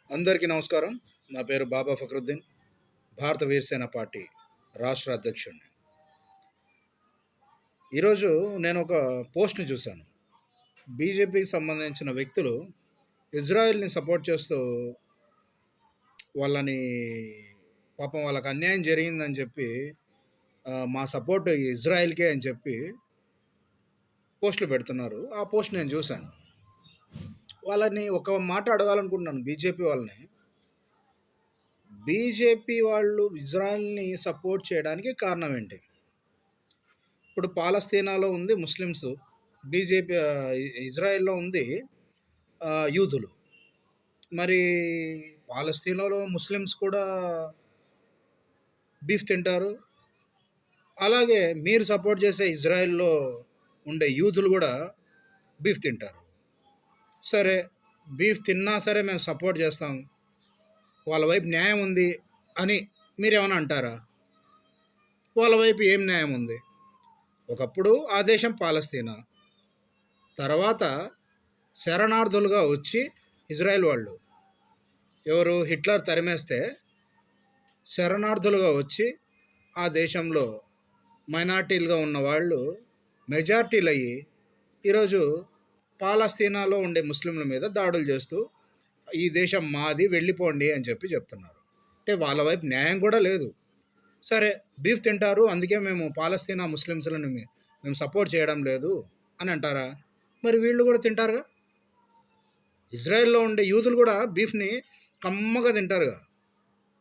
అందరికీ నమస్కారం. నా పేరు బాబా ఫక్రుద్దీన్. భారత వీరసేన పార్టీ రాష్ట్ర అధ్యక్షుడిని. ఈరోజు నేను ఒక పోస్ట్‌ని చూశాను. బీజేపీకి సంబంధించిన వ్యక్తులు ఇజ్రాయెల్‌ని సపోర్ట్ చేస్తూ వాళ్ళని పాపం వాళ్ళకి అన్యాయం జరిగిందని చెప్పి మా సపోర్ట్ ఇజ్రాయెల్‌కే అని చెప్పి పోస్టులు పెడుతున్నారు. ఆ పోస్ట్ నేను చూశాను. వాళ్ళని ఒక మాట అడగాలనుకుంటున్నాను బీజేపీ వాళ్ళని. బీజేపీ వాళ్ళు ఇజ్రాయెల్‌ని సపోర్ట్ చేయడానికి కారణం ఏంటి? ఇప్పుడు పాలస్తీనాలో ఉంది ముస్లిమ్స్, బీజేపీ ఇజ్రాయెల్‌లో ఉంది యూదులు. మరి పాలస్తీనాలో ముస్లిమ్స్ కూడా బీఫ్ తింటారు. అలాగే మీరు సపోర్ట్ చేసే ఇజ్రాయెల్‌లో ఉండే యూదులు కూడా బీఫ్ తింటారు. సరే, బీఫ్ తిన్నా సరే మేము సపోర్ట్ చేస్తాం, వాళ్ళ వైపు న్యాయం ఉంది అని మీరేమైనా అంటారా? వాళ్ళ వైపు ఏం న్యాయం ఉంది? ఒకప్పుడు ఆ దేశం పాలస్తీనా, తర్వాత శరణార్థులుగా వచ్చి ఇజ్రాయెల్ వాళ్ళు, ఎవరు హిట్లర్ తరిమేస్తే శరణార్థులుగా వచ్చి ఆ దేశంలో మైనార్టీలుగా ఉన్న వాళ్ళు మెజార్టీలు అయ్యి ఈరోజు పాలస్తీనాలో ఉండే ముస్లింల మీద దాడులు చేస్తూ ఈ దేశం మాది, వెళ్ళిపోండి అని చెప్పి చెప్తున్నారు. అంటే వాళ్ళ వైపు న్యాయం కూడా లేదు. సరే, బీఫ్ తింటారు, అందుకే మేము పాలస్తీనా ముస్లిమ్స్లను మేము సపోర్ట్ చేయడం లేదు అని అంటారా? మరి వీళ్ళు కూడా తింటారుగా. ఇజ్రాయెల్లో ఉండే యూదులు కూడా బీఫ్ని కమ్మగా తింటారుగా.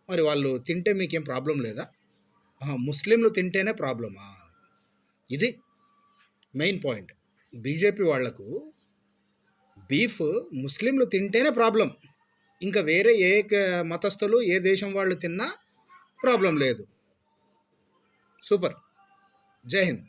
మరి వాళ్ళు తింటే మీకేం ప్రాబ్లం లేదా? ముస్లింలు తింటేనే ప్రాబ్లమా? ఇది మెయిన్ పాయింట్. బీజేపీ వాళ్లకు బీఫ్ ముస్లింలు తింటేనే ప్రాబ్లం. ఇంకా వేరే ఏ మతస్థులు, ఏ దేశం వాళ్ళు తిన్నా ప్రాబ్లం లేదు. సూపర్. జై హింద్.